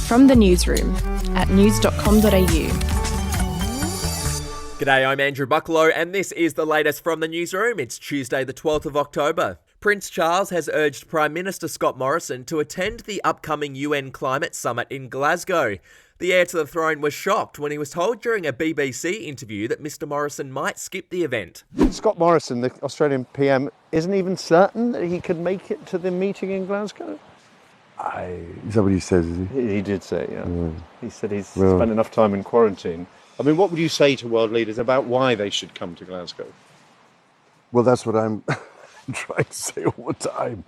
From the Newsroom at news.com.au. G'day, I'm Andrew Bucklow and this is the latest from the Newsroom. It's Tuesday the 12th of October. Prince Charles has urged Prime Minister Scott Morrison to attend the upcoming UN Climate Summit in Glasgow. The heir to the throne was shocked when he was told during a BBC interview that Mr Morrison might skip the event. Scott Morrison, the Australian PM, isn't even certain that he could make it to the meeting in Glasgow? Is that what he says, is he? He did say, yeah. He said he's spent enough time in quarantine. I mean, what would you say to world leaders about why they should come to Glasgow? Well, that's what I'm trying to say all the time.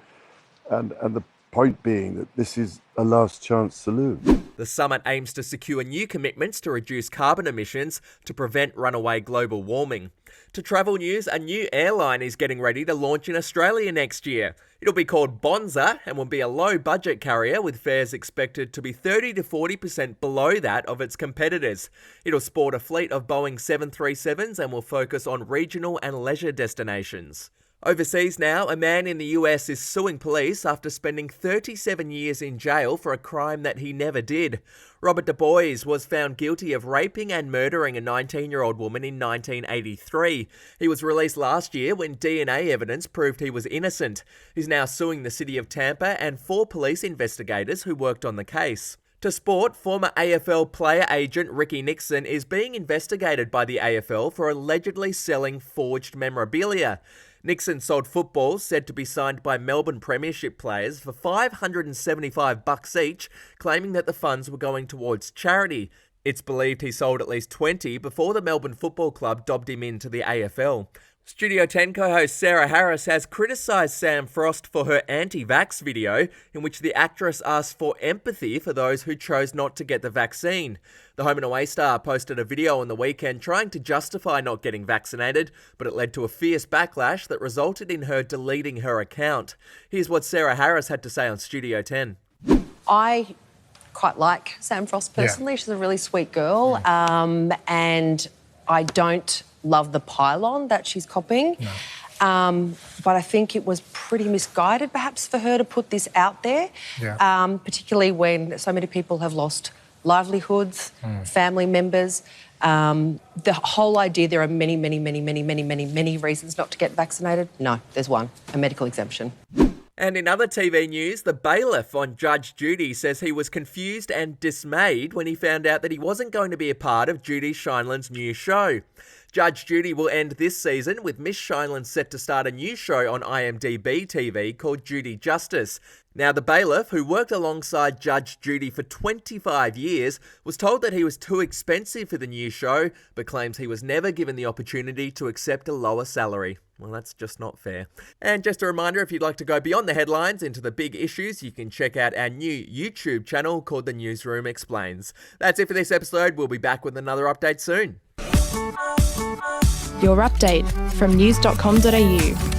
And the point being that this is a last chance saloon. The summit aims to secure new commitments to reduce carbon emissions to prevent runaway global warming. To travel news, a new airline is getting ready to launch in Australia next year. It'll be called Bonza and will be a low-budget carrier with fares expected to be 30 to 40% below that of its competitors. It'll sport a fleet of Boeing 737s and will focus on regional and leisure destinations. Overseas now, a man in the US is suing police after spending 37 years in jail for a crime that he never did. Robert Du Bois was found guilty of raping and murdering a 19-year-old woman in 1983. He was released last year when DNA evidence proved he was innocent. He's now suing the city of Tampa and 4 police investigators who worked on the case. To sport, former AFL player agent Ricky Nixon is being investigated by the AFL for allegedly selling forged memorabilia. Nixon sold footballs said to be signed by Melbourne Premiership players for $575 each, claiming that the funds were going towards charity. It's believed he sold at least 20 before the Melbourne Football Club dobbed him into the AFL. Studio 10 co-host Sarah Harris has criticised Sam Frost for her anti-vax video, in which the actress asked for empathy for those who chose not to get the vaccine. The Home and Away star posted a video on the weekend trying to justify not getting vaccinated, but it led to a fierce backlash that resulted in her deleting her account. Here's what Sarah Harris had to say on Studio 10. I quite like Sam Frost personally. Yeah. She's a really sweet girl, and I don't love the pylon that she's copying. No. But I think it was pretty misguided perhaps for her to put this out there, particularly when so many people have lost livelihoods, family members. The whole idea there are many reasons not to get vaccinated. No, there's one, a medical exemption. And in other TV news, the bailiff on Judge Judy says he was confused and dismayed when he found out that he wasn't going to be a part of Judy Shineland's new show. Judge Judy will end this season with Miss Shineland set to start a new show on IMDb TV called Judy Justice. Now, the bailiff, who worked alongside Judge Judy for 25 years, was told that he was too expensive for the new show, but claims he was never given the opportunity to accept a lower salary. Well, that's just not fair. And just a reminder, if you'd like to go beyond the headlines into the big issues, you can check out our new YouTube channel called The Newsroom Explains. That's it for this episode. We'll be back with another update soon. Your update from news.com.au.